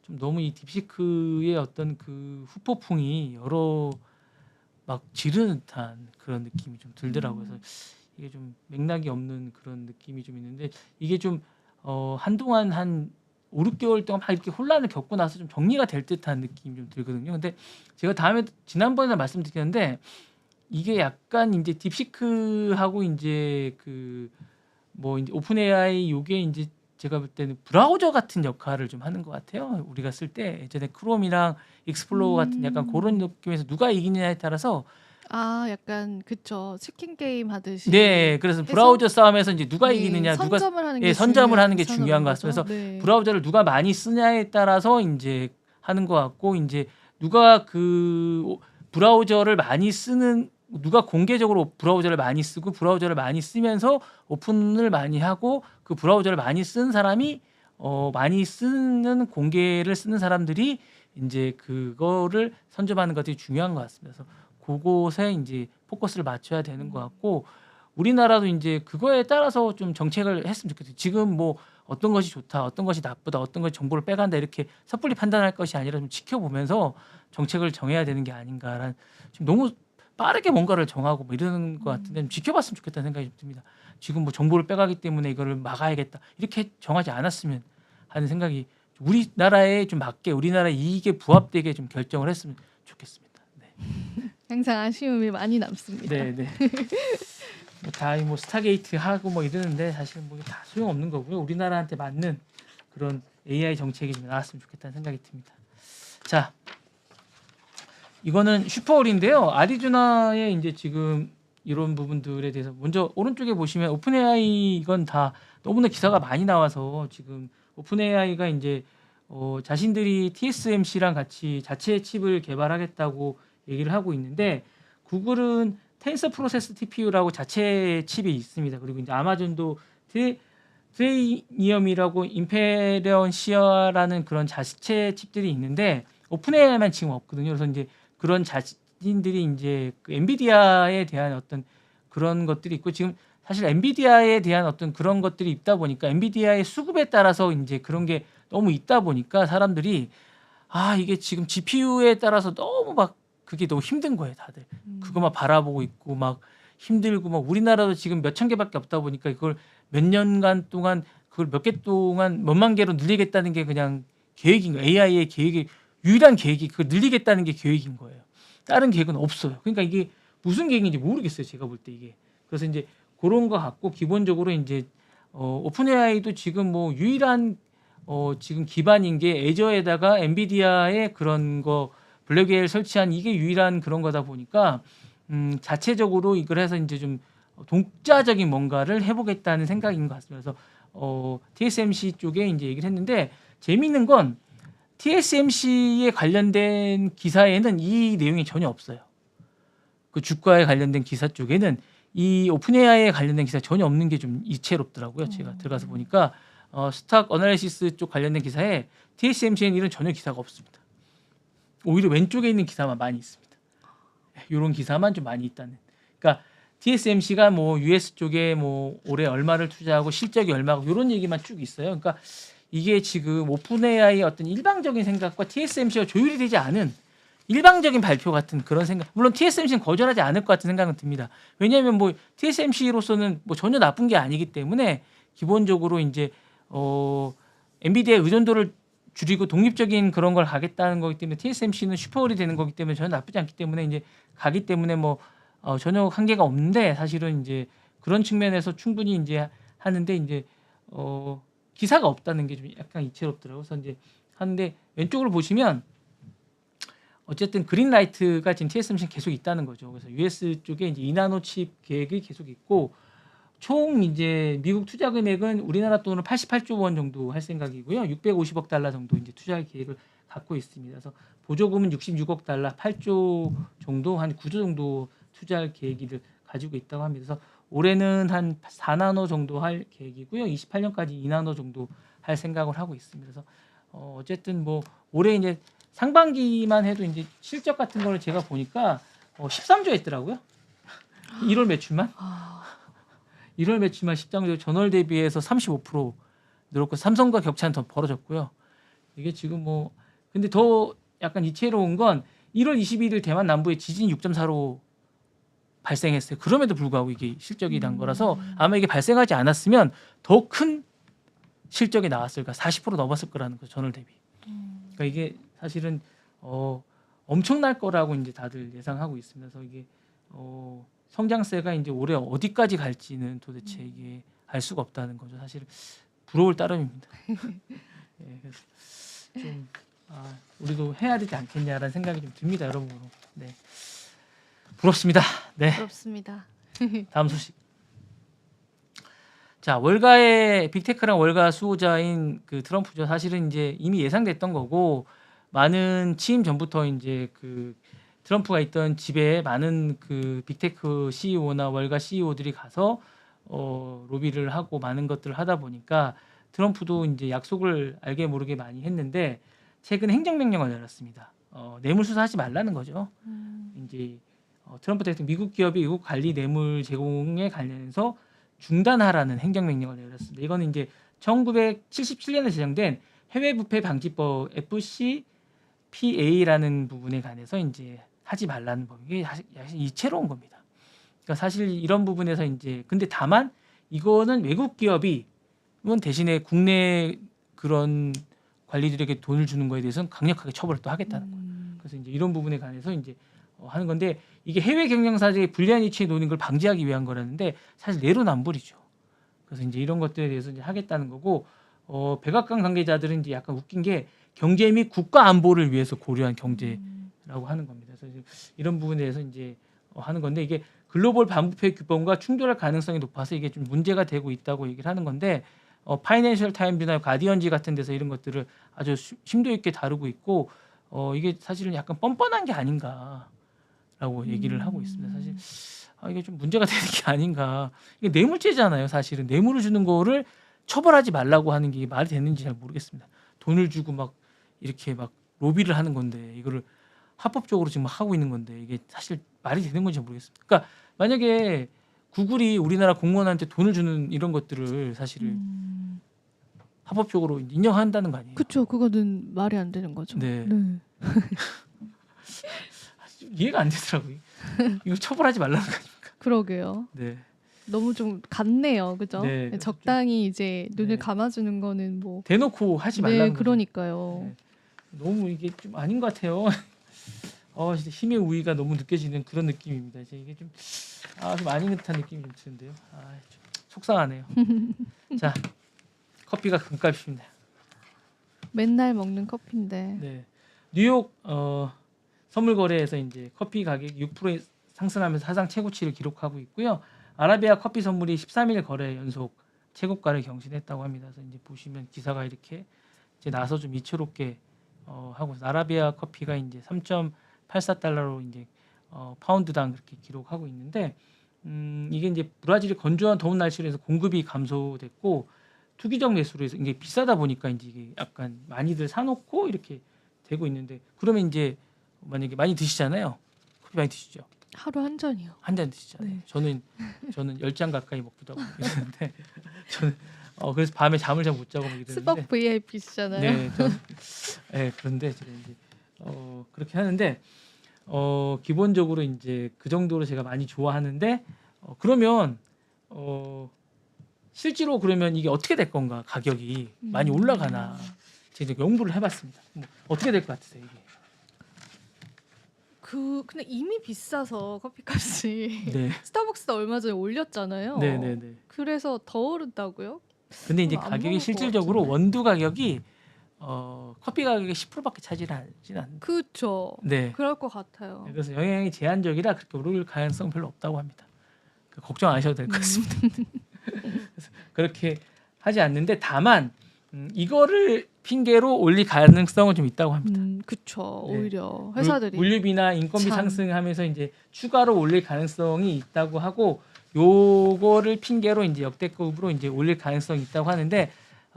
좀 너무 이 딥시크의 어떤 그 후폭풍이 여러 막 지르는 듯한 그런 느낌이 좀 들더라고요. 그래서 이게 좀 맥락이 없는 그런 느낌이 좀 있는데 이게 좀 한동안 한 5, 6개월 동안 막 이렇게 혼란을 겪고 나서 좀 정리가 될 듯한 느낌이 좀 들거든요. 근데 제가 지난번에 말씀드렸는데 이게 약간 이제 딥시크하고 이제 그 뭐 이제 오픈 AI 요게 이제 제가 볼 때는 브라우저 같은 역할을 좀 하는 것 같아요. 우리가 쓸 때 예전에 크롬이랑 익스플로러 같은 약간 그런 느낌에서 누가 이기느냐에 따라서 아 약간 그쵸. 치킨 게임 하듯이 네, 그래서 해서 브라우저 싸움에서 이제 누가 네 이기느냐, 누가 선점을 하는 예, 게 선점을 하는 중요한 게 중요한 산업인 것 같습니다. 거죠. 그래서 네. 브라우저를 누가 많이 쓰냐에 따라서 이제 하는 것 같고 이제 누가 그 브라우저를 많이 쓰는 누가 공개적으로 브라우저를 많이 쓰고 브라우저를 많이 쓰면서 오픈을 많이 하고 그 브라우저를 많이 쓰는 사람이 많이 쓰는 공개를 쓰는 사람들이 이제 그거를 선점하는 것이 중요한 것 같습니다. 그래서 그곳에 이제 포커스를 맞춰야 되는 것 같고 우리나라도 이제 그거에 따라서 좀 정책을 했으면 좋겠어요. 지금 뭐 어떤 것이 좋다, 어떤 것이 나쁘다, 어떤 것이 정보를 빼간다 이렇게 섣불리 판단할 것이 아니라 좀 지켜보면서 정책을 정해야 되는 게 아닌가라는 지금 너무 빠르게 뭔가를 정하고 뭐 이러는 것 같은데 좀 지켜봤으면 좋겠다는 생각이 좀 듭니다. 지금 뭐 정보를 빼가기 때문에 이거를 막아야겠다 이렇게 정하지 않았으면 하는 생각이 우리나라에 좀 맞게 우리나라 이익에 부합되게 좀 결정을 했으면 좋겠습니다. 네, 항상 아쉬움이 많이 남습니다. 네, 네. 뭐 스타게이트 하고 뭐 이러는데 사실 뭐 다 소용 없는 거고요. 우리나라한테 맞는 그런 AI 정책이 좀 나왔으면 좋겠다는 생각이 듭니다. 자, 이거는 슈퍼홀인데요. 아리조나에 이제 지금 이런 부분들에 대해서 먼저 오른쪽에 보시면 오픈 AI 이건 다 너무나 기사가 많이 나와서 지금 오픈 AI가 이제 자신들이 TSMC랑 같이 자체 칩을 개발하겠다고 얘기를 하고 있는데 구글은 텐서 프로세스 TPU라고 자체 칩이 있습니다. 그리고 이제 아마존도 트레이니엄이라고 임페리언 시어라는 그런 자체 칩들이 있는데 오픈 AI만 지금 없거든요. 그래서 이제 그런 자신들이 이제 그 엔비디아에 대한 어떤 그런 것들이 있고 지금 사실 엔비디아에 대한 어떤 그런 것들이 있다 보니까 엔비디아의 수급에 따라서 이제 그런 게 너무 있다 보니까 사람들이 이게 지금 GPU에 따라서 너무 막 그게 너무 힘든 거예요, 다들. 그거만 바라보고 있고 막 힘들고 막 우리나라도 지금 몇천 개밖에 없다 보니까 이걸 몇 년간 동안 그걸 몇 개 동안 몇만 개로 늘리겠다는 게 그냥 계획인 거예요. AI의 계획이 유일한 계획이 그걸 늘리겠다는 게 계획인 거예요. 다른 계획은 없어요. 그러니까 이게 무슨 계획인지 모르겠어요. 제가 볼 때 이게. 그래서 이제 그런 거 같고 기본적으로 이제 오픈 AI도 지금 뭐 유일한 지금 기반인 게 애저에다가 엔비디아의 그런 거 블랙웨일 설치한 이게 유일한 그런 거다 보니까 자체적으로 이걸 해서 이제 좀 독자적인 뭔가를 해보겠다는 생각인 것 같습니다. 그래서 TSMC 쪽에 이제 얘기를 했는데 재미있는 건 TSMC에 관련된 기사에는 이 내용이 전혀 없어요. 그 주가에 관련된 기사 쪽에는 이 오픈 AI에 관련된 기사 전혀 없는 게 좀 이채롭더라고요. 제가 들어가서 보니까 스탁 어널리시스 쪽 관련된 기사에 TSMC에는 이런 전혀 기사가 없습니다. 오히려 왼쪽에 있는 기사만 많이 있습니다. 이런 기사만 좀 많이 있다는. 그러니까 TSMC가 뭐 US 쪽에 뭐 올해 얼마를 투자하고 실적이 얼마고 이런 얘기만 쭉 있어요. 그러니까 이게 지금 오픈 AI의 어떤 일방적인 생각과 TSMC가 조율이 되지 않은 일방적인 발표 같은 그런 생각. 물론 TSMC는 거절하지 않을 것 같은 생각은 듭니다. 왜냐하면 뭐 TSMC로서는 뭐 전혀 나쁜 게 아니기 때문에 기본적으로 이제 엔비디아의 의존도를 줄이고 독립적인 그런 걸 가겠다는 거기 때문에 TSMC는 슈퍼홀이 되는 거기 때문에 전혀 나쁘지 않기 때문에 이제 가기 때문에 뭐 전혀 한계가 없는데 사실은 이제 그런 측면에서 충분히 이제 하는데 이제 기사가 없다는 게 좀 약간 이채롭더라고요. 그래서 이제 하는데 왼쪽으로 보시면 어쨌든 그린라이트가 지금 TSMC는 계속 있다는 거죠. 그래서 US 쪽에 이제 2나노 칩 계획이 계속 있고 총 이제 미국 투자 금액은 우리나라 돈으로 88조 원 정도 할 생각이고요. 650억 달러 정도 이제 투자할 계획을 갖고 있습니다. 그래서 보조금은 66억 달러, 8조 정도 한 9조 정도 투자할 계획을 가지고 있다고 합니다. 그래서 올해는 한 4나노 정도 할 계획이고요. 28년까지 2나노 정도 할 생각을 하고 있습니다. 그래서 어쨌든 뭐 올해 이제 상반기만 해도 이제 실적 같은 거를 제가 보니까 13조 했더라고요. 1월 매출만. 1월 매출만 13조 전월 대비해서 35% 늘었고 삼성과 격차는 더 벌어졌고요. 이게 지금 뭐 근데 더 약간 이채로운 건 1월 21일 대만 남부에 지진이 6.4로 발생했어요. 그럼에도 불구하고 이게 실적이 난 거라서 아마 이게 발생하지 않았으면 더 큰 실적이 나왔을 거야. 40% 넘었을 거라는 거죠. 전월 대비. 그러니까 이게 사실은 엄청날 거라고 이제 다들 예상하고 있습니다. 그래서 이게 성장세가 이제 올해 어디까지 갈지는 도대체 이게 알 수가 없다는 거죠. 사실 부러울 따름입니다. 예, 그래서 좀 우리도 해야 되지 않겠냐라는 생각이 좀 듭니다, 여러모로. 네, 부럽습니다. 네, 부럽습니다. 다음 소식. 자, 월가의 빅테크랑 월가 수호자인 그 트럼프죠. 사실은 이제 이미 예상됐던 거고 많은 취임 전부터 이제 그 트럼프가 있던 집에 많은 그 빅테크 CEO나 월가 CEO들이 가서 로비를 하고 많은 것들을 하다 보니까 트럼프도 이제 약속을 알게 모르게 많이 했는데 최근 행정명령을 내렸습니다. 뇌물 수사하지 말라는 거죠. 이제 트럼프 대통령 미국 기업이 외국 관리 뇌물 제공에 관련해서 중단하라는 행정명령을 내렸습니다. 이거는 이제 1977년에 제정된 해외부패방지법 FCPA라는 부분에 관해서 이제 하지 말라는 법. 이게 사실 이채로운 겁니다. 그러니까 사실 이런 부분에서 이제 근데 다만 이거는 외국 기업이 이건 대신에 국내 그런 관리들에게 돈을 주는 거에 대해서는 강력하게 처벌을 또 하겠다는 거예요. 그래서 이제 이런 부분에 관해서 이제 하는 건데 이게 해외 경영사들의 불리한 이치에 놓는 걸 방지하기 위한 거라는데 사실 내로남불이죠. 그래서 이제 이런 것들에 대해서 이제 하겠다는 거고 백악관 관계자들은 이제 약간 웃긴 게 경제 및 국가 안보를 위해서 고려한 경제라고 하는 겁니다. 그래서 이런 부분에 대해서 이제 하는 건데 이게 글로벌 반부패 규범과 충돌할 가능성이 높아서 이게 좀 문제가 되고 있다고 얘기를 하는 건데 파이낸셜 타임즈나 가디언지 같은 데서 이런 것들을 아주 심도 있게 다루고 있고 이게 사실은 약간 뻔뻔한 게 아닌가라고 얘기를 하고 있습니다. 사실 이게 좀 문제가 되는 게 아닌가. 이게 뇌물죄잖아요. 사실은 뇌물을 주는 거를 처벌하지 말라고 하는 게 말이 되는지 잘 모르겠습니다. 돈을 주고 막 이렇게 막 로비를 하는 건데 이거를 합법적으로 지금 하고 있는 건데 이게 사실 말이 되는 건지 모르겠습니다. 그러니까 만약에 구글이 우리나라 공무원한테 돈을 주는 이런 것들을 사실은 합법적으로 인정한다는 거 아니에요? 그렇죠. 그거는 말이 안 되는 거죠. 네. 이해가 안 되더라고요. 이거 처벌하지 말라는 거 아닙니까? 그러게요. 네. 너무 좀 같네요. 그죠? 네, 적당히 이제 눈을 네. 감아주는 거는 뭐 대놓고 하지 말라는 네, 거죠. 그러니까요. 네. 너무 이게 좀 아닌 것 같아요. 진짜 힘의 우위가 너무 느껴지는 그런 느낌입니다. 이제 이게 좀 아닌 듯한 느낌이 좀 드는데요. 좀 속상하네요. 자, 커피가 금값입니다. 맨날 먹는 커피인데. 네, 뉴욕 선물 거래에서 이제 커피 가격이 6% 상승하면서 사상 최고치를 기록하고 있고요. 아라비아 커피 선물이 13일 거래 연속 최고가를 경신했다고 합니다. 그래서 이제 보시면 기사가 이렇게 이제 나서 좀 이채롭게 하고 아라비아 커피가 이제 3.84달러로 이제 파운드당 그렇게 기록하고 있는데 이게 이제 브라질이 건조한 더운 날씨로 해서 공급이 감소됐고 투기적 매수로 해서 이게 비싸다 보니까 이제 이게 약간 많이들 사놓고 이렇게 되고 있는데 그러면 이제 만약에 많이 드시잖아요. 커피 많이 드시죠? 하루 한 잔이요. 한 잔 드시잖아요. 네. 저는 10잔 가까이 먹기도 하고 이러는데 저는 그래서 밤에 잠을 잘 못 자고 막 이러는데 스벅 VIP시잖아요. 네, 그런데 제가 이제 그렇게 하는데 기본적으로 이제 그 정도로 제가 많이 좋아하는데 그러면 실제로 그러면 이게 어떻게 될 건가 가격이 많이 올라가나 제가 이제 연구를 해봤습니다. 뭐 어떻게 될 것 같으세요 이게? 근데 이미 비싸서 커피값이 네, 스타벅스도 얼마 전에 올렸잖아요. 네. 그래서 더 오른다고요? 근데 이제 안 먹을 가격이 것 실질적으로 같은데. 원두 가격이 커피 가격의 10%밖에 차지하진 않는. 그렇죠. 네. 그럴 것 같아요. 그래서 영향이 제한적이라 그렇게 오를 가능성 별로 없다고 합니다. 걱정 안 하셔도 될 것 같습니다. 그래서 그렇게 하지 않는데 다만 이거를 핑계로 올릴 가능성은 좀 있다고 합니다. 그렇죠. 네. 오히려 회사들이 물류비나 인건비 참. 상승하면서 이제 추가로 올릴 가능성이 있다고 하고 요거를 핑계로 이제 역대급으로 이제 올릴 가능성이 있다고 하는데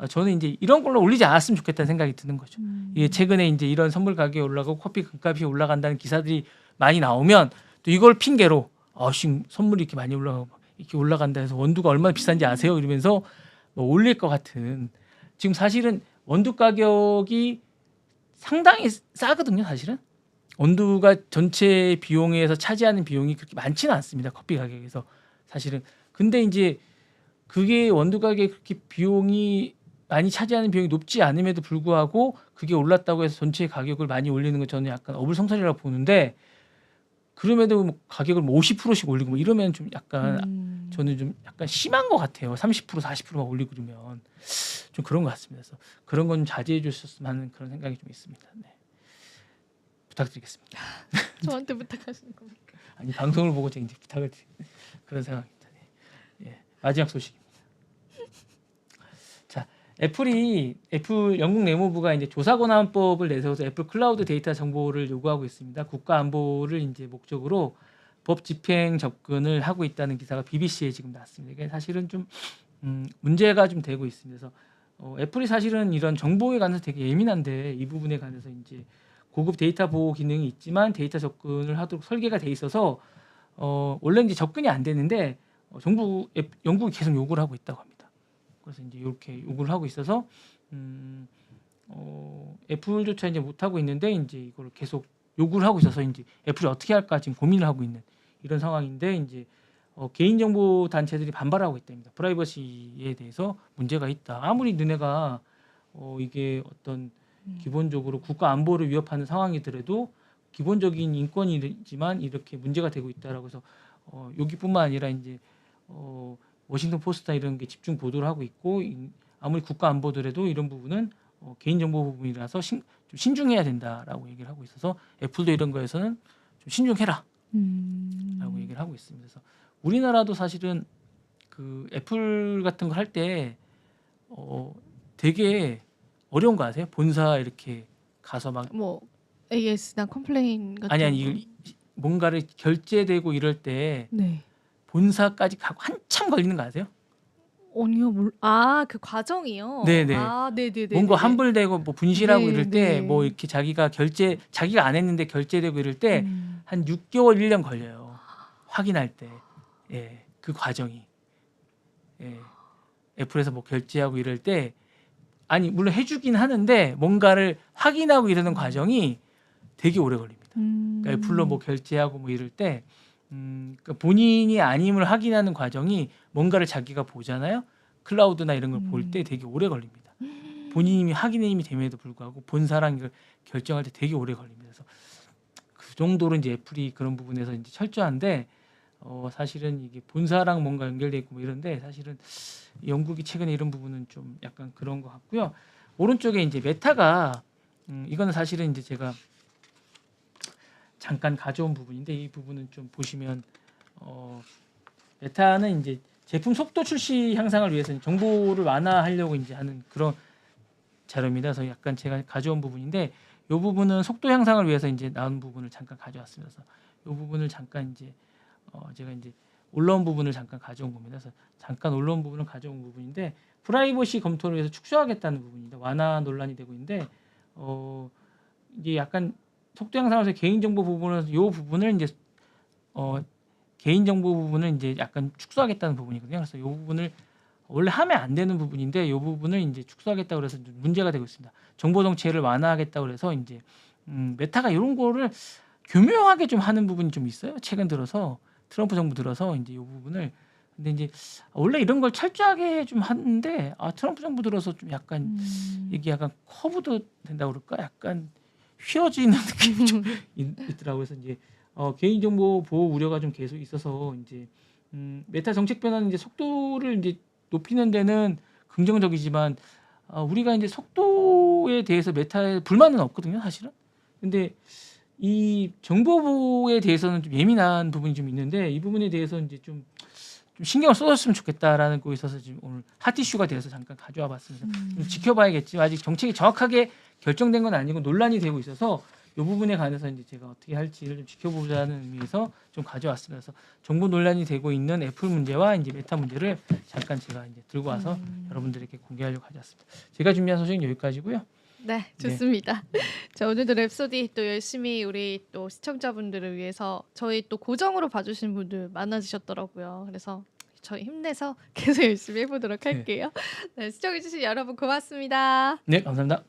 저는 이제 이런 걸로 올리지 않았으면 좋겠다는 생각이 드는 거죠. 이게 최근에 이제 이런 선물 가격이 올라가고 커피 금값이 올라간다는 기사들이 많이 나오면 또 이걸 핑계로 지금 선물이 이렇게 많이 올라가고 이렇게 올라간다 해서 원두가 얼마나 비싼지 아세요? 이러면서 뭐 올릴 것 같은 지금 사실은 원두 가격이 상당히 싸거든요. 사실은 원두가 전체 비용에서 차지하는 비용이 그렇게 많지는 않습니다. 커피 가격에서 사실은. 근데 이제 그게 원두 가격이 그렇게 비용이 많이 차지하는 비용이 높지 않음에도 불구하고 그게 올랐다고 해서 전체 가격을 많이 올리는 건 저는 약간 어불성설이라고 보는데 그럼에도 뭐 가격을 뭐 50%씩 올리고 뭐 이러면 좀 약간 저는 좀 약간 심한 것 같아요. 30% 40%막 올리고 그러면 좀 그런 것 같습니다. 그래서 그런 건 좀 자제해 주셨으면 하는 그런 생각이 좀 있습니다. 네. 부탁드리겠습니다. 저한테 부탁하시는 겁니까? 아니 방송을 보고 제가 이제 부탁을 드린 그런 상황입니다. 네. 예. 마지막 소식입니다. 자, 애플 영국 내무부가 이제 조사 권한법을 내세워서 애플 클라우드 데이터 정보를 요구하고 있습니다. 국가 안보를 이제 목적으로 법 집행 접근을 하고 있다는 기사가 BBC에 지금 났습니다. 이게 사실은 좀 문제가 좀 되고 있습니다. 그래서 애플이 사실은 이런 정보에 관해서 되게 예민한데 이 부분에 관해서 이제 고급 데이터 보호 기능이 있지만 데이터 접근을 하도록 설계가 돼 있어서 원래 이제 접근이 안 되는데 영국이 계속 요구를 하고 있다고 합니다. 그래서 이제 이렇게 요구를 하고 있어서 애플조차 이제 못 하고 있는데 이제 이걸 계속 요구를 하고 있어서 이제 애플이 어떻게 할까 지금 고민을 하고 있는 이런 상황인데 이제 개인정보 단체들이 반발하고 있답니다. 프라이버시에 대해서 문제가 있다. 아무리 너네가 이게 어떤 기본적으로 국가 안보를 위협하는 상황이더라도 기본적인 인권이지만 이렇게 문제가 되고 있다라고 해서 여기뿐만 아니라 이제 워싱턴 포스트나 이런 게 집중 보도를 하고 있고 아무리 국가 안보더라도 이런 부분은 개인정보 부분이라서 좀 신중해야 된다라고 얘기를 하고 있어서 애플도 이런 거에서는 좀 신중해라 라고 얘기를 하고 있습니다. 그래서 우리나라도 사실은 그 애플 같은 거 할 때 되게 어려운 거 아세요? 본사 이렇게 가서 막 뭐 AS나 컴플레인 같은 아니 뭔가를 결제되고 이럴 때 네. 본사까지 가고 한참 걸리는 거 아세요? 아니요, 그 과정이요. 네네. 네네네. 뭔가 환불되고 뭐 분실하고 네, 이럴 때 네. 뭐 이렇게 자기가 안 했는데 결제되고 이럴 때 음. 한 6개월 1년 걸려요. 확인할 때. 예. 그 과정이. 예. 애플에서 뭐 결제하고 이럴 때 아니 물론 해주긴 하는데 뭔가를 확인하고 이러는 과정이 되게 오래 걸립니다. 그러니까 애플로 뭐 결제하고 뭐 이럴 때 그러니까 본인이 아님을 확인하는 과정이 뭔가를 자기가 보잖아요. 클라우드나 이런 걸 볼 때 되게 오래 걸립니다. 본인이 확인이 됨에도 불구하고 본사랑 이걸 결정할 때 되게 오래 걸립니다. 그래서 그 정도로 이제 애플이 그런 부분에서 이제 철저한데 사실은 이게 본사랑 뭔가 연결돼 있고 뭐 이런데 사실은 영국이 최근에 이런 부분은 좀 약간 그런 것 같고요. 오른쪽에 이제 메타가 이거는 사실은 이제 제가 잠깐 가져온 부분인데 이 부분은 좀 보시면 메타는 이제 제품 속도 출시 향상을 위해서 정보를 완화하려고 이제 하는 그런 자료입니다. 그래서 약간 제가 가져온 부분인데 이 부분은 속도 향상을 위해서 이제 나온 부분을 잠깐 가져왔습니다. 그래서 이 부분을 잠깐 이제 제가 이제 올라온 부분을 잠깐 가져온 겁니다. 그래서 잠깐 올라온 부분을 가져온 부분인데 프라이버시 검토를 위해서 축소하겠다는 부분인데 완화 논란이 되고 있는데 이게 약간 속도 향상에서 개인정보 부분은 이 부분을 이제 개인정보 부분을 이제 약간 축소하겠다는 부분이거든요. 그래서 이 부분을 원래 하면 안 되는 부분인데 이 부분을 이제 축소하겠다 그래서 문제가 되고 있습니다. 정보 정체를 완화하겠다 그래서 이제 메타가 이런 거를 교묘하게 좀 하는 부분이 좀 있어요. 최근 들어서 트럼프 정부 들어서 이제 이 부분을 근데 이제 원래 이런 걸 철저하게 좀 하는데 트럼프 정부 들어서 좀 약간 이게 약간 커브도 된다고 그럴까? 약간 휘어지는 느낌이 좀 있더라고요. 그래서 이제 개인정보 보호 우려가 좀 계속 있어서 이제 메타 정책 변화는 이제 속도를 이제 높이는 데는 긍정적이지만 우리가 이제 속도에 대해서 메타에 불만은 없거든요, 사실은. 근데 이 정보 보호에 대해서는 좀 예민한 부분이 좀 있는데 이 부분에 대해서 이제 좀 신경을 써줬으면 좋겠다라는 거 있어서 지금 오늘 핫 이슈가 되어서 잠깐 가져와 봤습니다. 좀 지켜봐야겠지. 아직 정책이 정확하게 결정된 건 아니고 논란이 되고 있어서 이 부분에 관해서 이제 제가 어떻게 할지를 좀 지켜보자는 의미에서 좀 가져왔습니다. 그래서 정보 논란이 되고 있는 애플 문제와 이제 메타 문제를 잠깐 제가 이제 들고 와서 여러분들에게 공개하려고 가져왔습니다. 제가 준비한 소식은 여기까지고요. 네, 좋습니다. 자, 오늘도 랩소디 또 열심히 우리 또 시청자분들을 위해서 저희 또 고정으로 봐주신 분들 많아지셨더라고요. 그래서 저희 힘내서 계속 열심히 해보도록 할게요. 네, 시청해주신 여러분 고맙습니다. 네, 감사합니다.